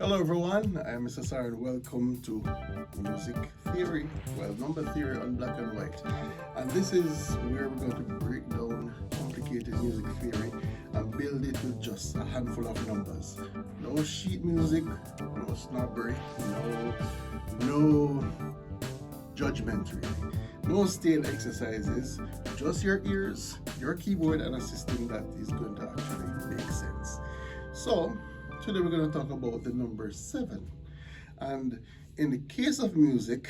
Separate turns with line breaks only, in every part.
Hello everyone, I'm Mr. Sar and welcome to Music Theory, number theory on black and white. And this is where we're going to break down complicated music theory and build it with just a handful of numbers. No sheet music, no snobbery, no judgment really. No stale exercises, just your ears, your keyboard, and a system that is going to actually make sense. So, today we're going to talk about the number 7. And in the case of music,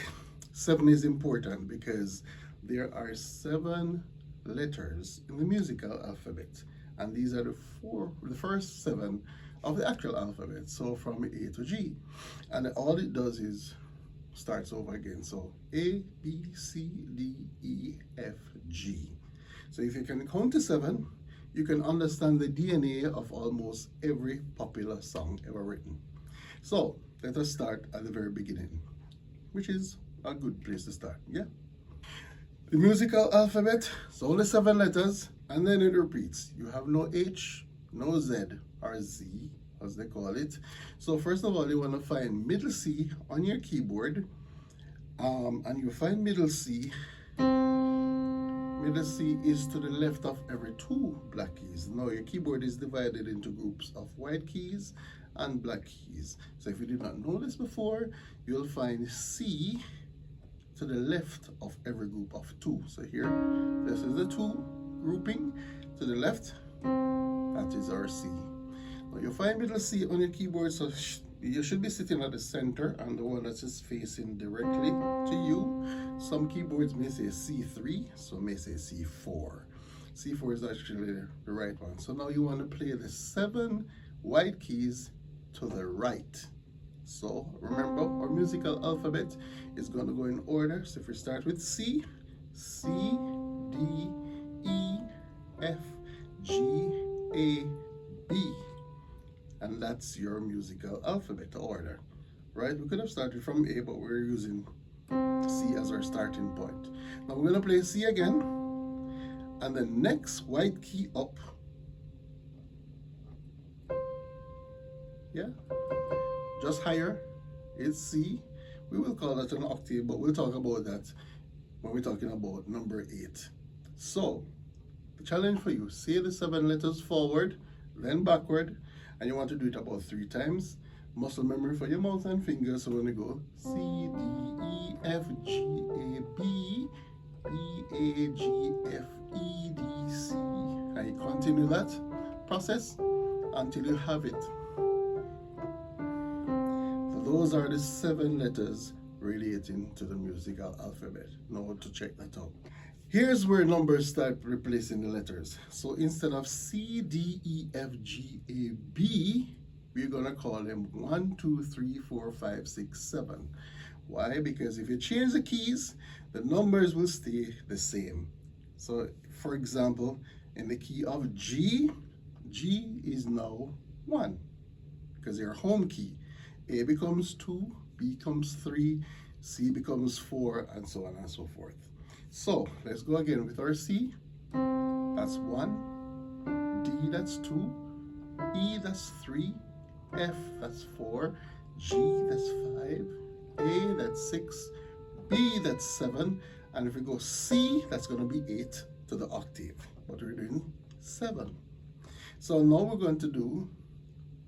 7 is important because there are 7 letters in the musical alphabet. And these are the first 7 of the actual alphabet. So from A to G. And all it does is starts over again. So A, B, C, D, E, F, G. So if you can count to 7, you can understand the DNA of almost every popular song ever written. So let us start at the very beginning, which is a good place to start, yeah? The musical alphabet is only 7 letters, and then it repeats. You have no H, no Z, or Z, as they call it. So first of all, you want to find middle C on your keyboard, and you find middle C. Middle C is to the left of every 2 black keys. Now your keyboard is divided into groups of white keys and black keys. So if you did not know this before, you'll find C to the left of every group of 2. So here, this is the 2 grouping. To the left, that is our C. Now you find middle C on your keyboard, so you should be sitting at the center and the one that's just facing directly to you. Some keyboards may say C3, some may say C4. C4 is actually the right one. So now you want to play the 7 white keys to the right. So remember, our musical alphabet is going to go in order. So if we start with C, C, D, E, F, G, A, B. And that's your musical alphabet order, right? We could have started from A, but we're using C as our starting point. Now we're going to play C again, and the next white key up, yeah, just higher, is C. We will call that an octave, but we'll talk about that when we're talking about number 8. So the challenge for you, say the 7 letters forward, then backward, and you want to do it about 3 times. Muscle memory for your mouth and fingers. So when you go C, D, E, F, G, A, B, E, A, G, F, E, D, C. And you continue that process until you have it. So those are the 7 letters relating to the musical alphabet. Now to check that out. Here's where numbers start replacing the letters. So instead of C, D, E, F, G, A, B, we're gonna call them 1, 2, 3, 4, 5, 6, 7. Why? Because if you change the keys, the numbers will stay the same. So for example, in the key of G, G is now 1 because your home key. A becomes 2, B becomes 3, C becomes 4, and so on and so forth. So let's go again with our C. That's 1. D, that's 2. E, that's 3. F, that's 4. G, that's 5. A, that's 6. B, that's 7. And if we go C, that's going to be 8 to the octave. But we're doing 7. So now we're going to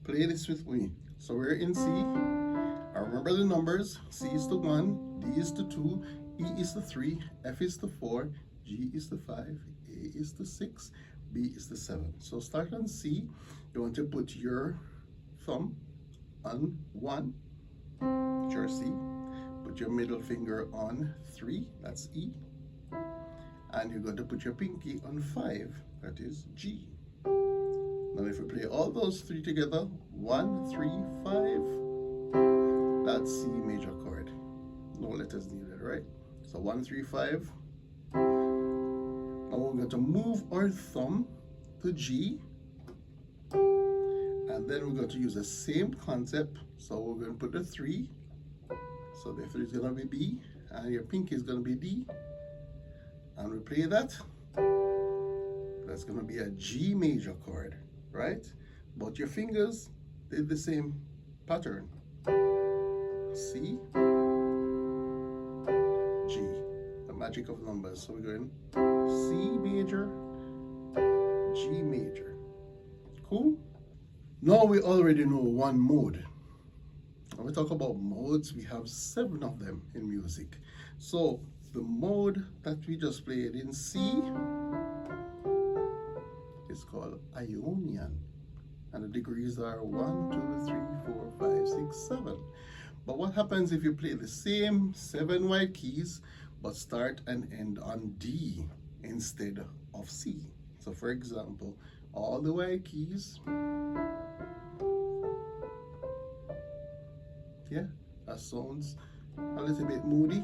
play this with me. So we're in C. I remember the numbers. C is the 1. D is the 2. E is the 3, F is the 4, G is the 5, A is the 6, B is the 7. So start on C. You want to put your thumb on 1, your C. Put your middle finger on 3, that's E. And you're going to put your pinky on 5, that is G. Now if we play all those 3 together, 1, 3, 5, that's C major chord. No letters needed, right? So 1, 3, 5. Now we're going to move our thumb to G. And then we're going to use the same concept. So we're going to put the 3. So the 3 is going to be B. And your pinky is going to be D. And we play that. That's going to be a G major chord, right? But your fingers did the same pattern. C, G, the magic of numbers. So we're going C major, G major. Cool? Now we already know one mode. When we talk about modes, we have 7 of them in music. So the mode that we just played in C is called Ionian. And the degrees are 1, 2, 3, 4, 5, 6, 7. But what happens if you play the same 7 white keys but start and end on D instead of C? So for example, all the white keys, yeah, that sounds a little bit moody.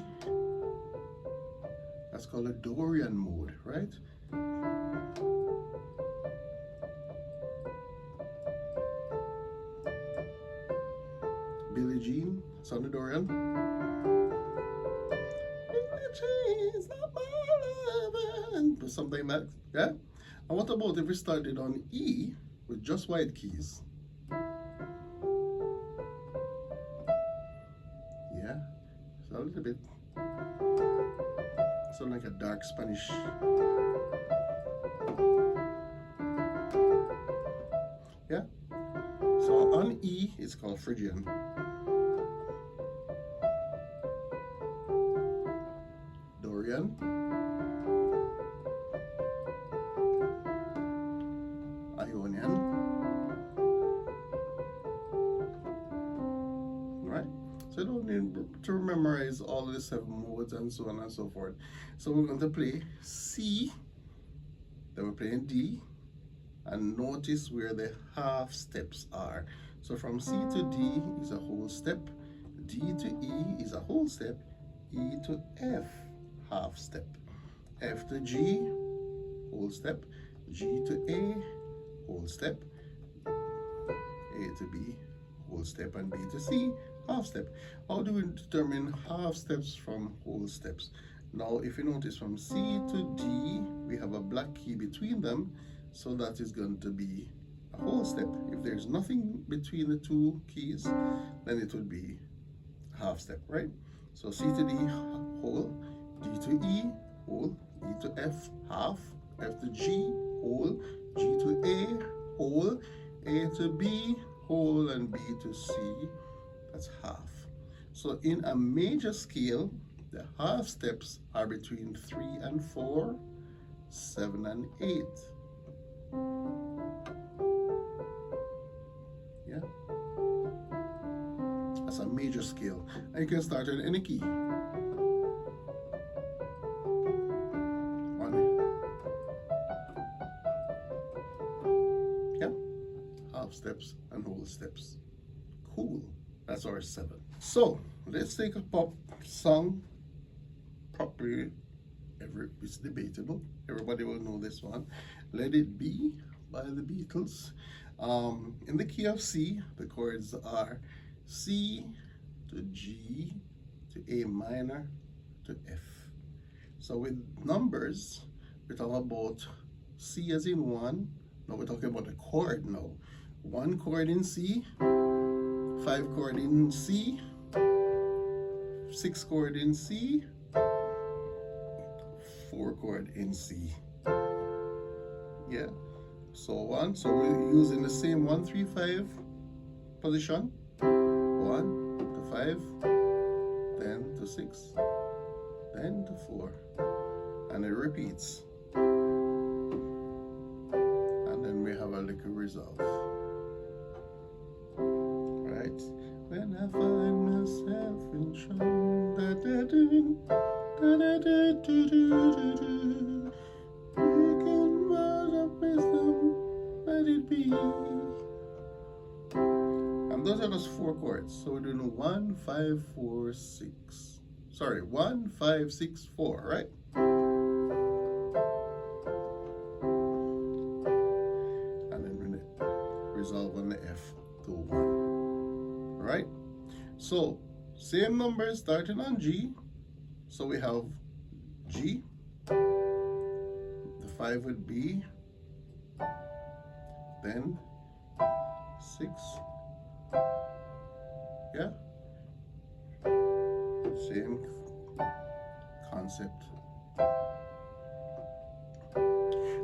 That's called a Dorian mode, right? Billie Jean, Sonny Dorian. Billie Jean's not my lover. Something like that, yeah? And what about if we started on E with just white keys? Yeah, so a little bit, sound like a dark Spanish. Yeah, so on E it's called Phrygian. Dorian. Ionian. Right? So you don't need to memorize all of the 7 modes and so on and so forth. So we're going to play C, then we're playing D, and notice where the half steps are. So from C to D is a whole step, D to E is a whole step, E to F, half step, F to G, whole step, G to A, whole step, A to B, whole step, and B to C, half step. How do we determine half steps from whole steps? Now, if you notice from C to D, we have a black key between them, so that is going to be a whole step. If there's nothing between the 2 keys, then it would be half step, right? So C to D, whole, D to E, whole, E to F, half, F to G, whole, G to A, whole, A to B, whole, and B to C, that's half. So in a major scale, the half steps are between 3 and 4, 7 and 8. Yeah, that's a major scale, and you can start on any key. Yeah, half steps and whole steps. Cool. That's our 7. So let's take a pop song. Probably it's debatable. Everybody will know this one. Let It Be by the Beatles. In the key of C, the chords are C to G to A minor to F. So with numbers, we're talking about C as in 1. Now we're talking about a chord now. 1 chord in C, 5 chord in C, 6 chord in C, 4 chord in C. Yeah. So 1. So we're using the same 1, 3, 5 position. 1 to 5, then to 6, then to 4, and it repeats. And then we have a little resolve. Right? When I find myself in trouble, da da do, da da do do do do. Speaking words of wisdom, let it be. And those are just 4 chords. So we're doing 1, 5, 4, 6. Sorry, 1, 5, 6, 4, right? And then we resolve on the F to 1. Alright? So, same numbers starting on G. So we have G. The 5 would be, then 6, Yeah, same concept.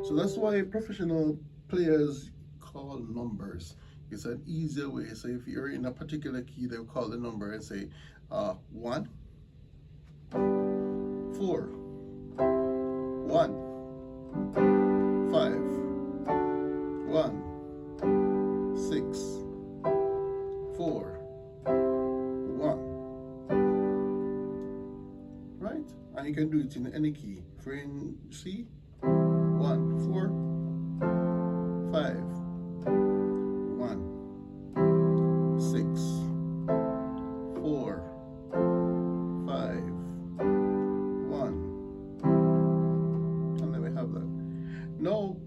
So that's why professional players call numbers. It's an easier way. So if you're in a particular key, they'll call the number and say 1, 4, 1, 5, 1, 6, 4, 1. Right? And you can do it in any key. If you're in C, 1, 4, 5, 1, 6, 4, 5, 1. And then we have that. Now,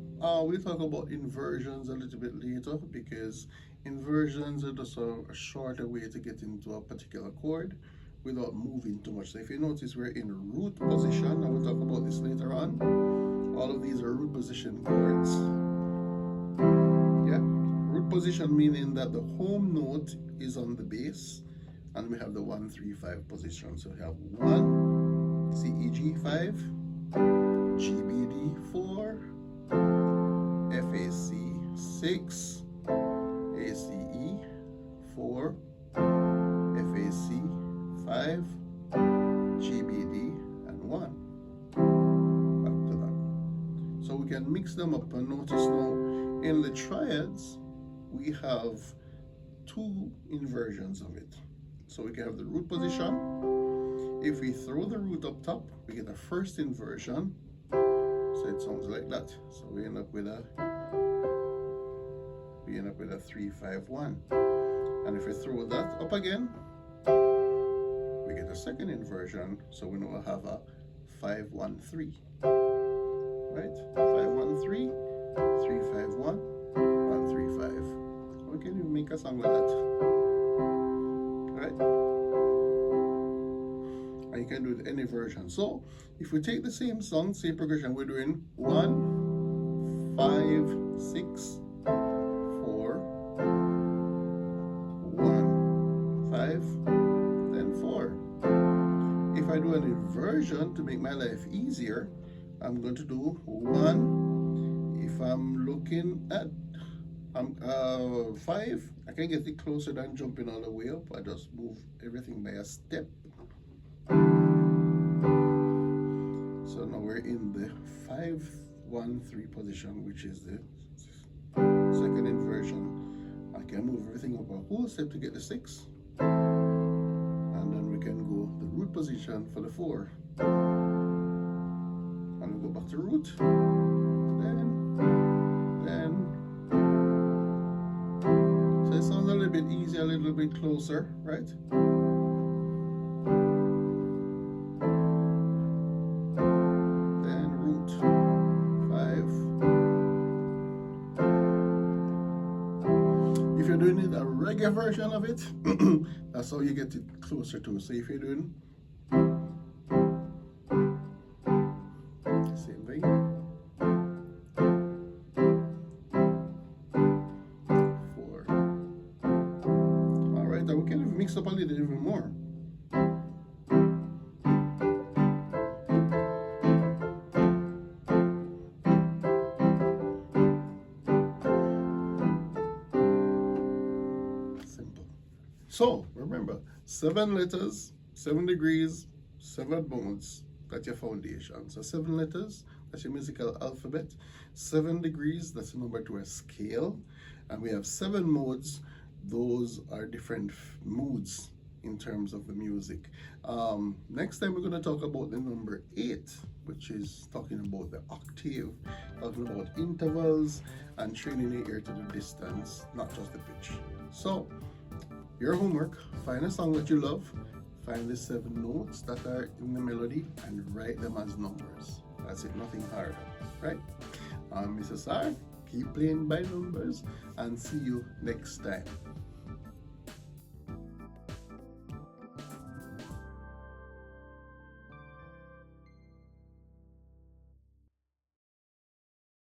we'll talk about inversions a little bit later, because inversions are just a shorter way to get into a particular chord without moving too much. So if you notice, we're in root position, and we'll talk about this later on. All of these are root position chords. Yeah, root position meaning that the home note is on the bass, and we have the 1, 3, 5 position. So we have 1, C, E, G, 5, G, B, D, 4, F, A, C, 6, A, C, E, 4, F, A, C, 5, G, B, D, and 1. Back to that. So we can mix them up, and notice now in the triads we have 2 inversions of it. So we can have the root position. If we throw the root up top, we get a first inversion. So it sounds like that. So we end up with a 3, 5, 1. And if we throw that up again, we get a second inversion. So we now have a 5, 1, 3. Right? 5, 1, 3, 3, 5, 1, 1, 3, 5. We can even make a song like that. Right? And you can do it any version. So if we take the same song, same progression, we're doing 1, 5, 6, 4, 1, 5, then 4. If I do an inversion to make my life easier, I'm going to do 1. If I'm looking at 5, I can get it closer than jumping all the way up. I just move everything by a step. So now we're in the 5, 1, 3 position, which is the second inversion. I can move everything up a whole step to get the 6. And then we can go the root position for the 4. And we go back to root. Then. So it sounds a little bit easier, a little bit closer, right? Then root 5. If you're doing it a reggae version of it, that's how you get it closer to. So if you're doing same thing, 4. All right, then we can mix up a little even more. So remember, 7 letters, 7 degrees, 7 modes. That's your foundation. So 7 letters, that's your musical alphabet. 7 degrees, that's the number to a scale. And we have 7 modes. Those are different moods in terms of the music. Next time we're going to talk about the number 8, which is talking about the octave, talking about intervals and training the ear to the distance, not just the pitch. So your homework, find a song that you love, find the 7 notes that are in the melody and write them as numbers. That's it, nothing harder, right? I'm Mr. Sar, keep playing by numbers and see you next time.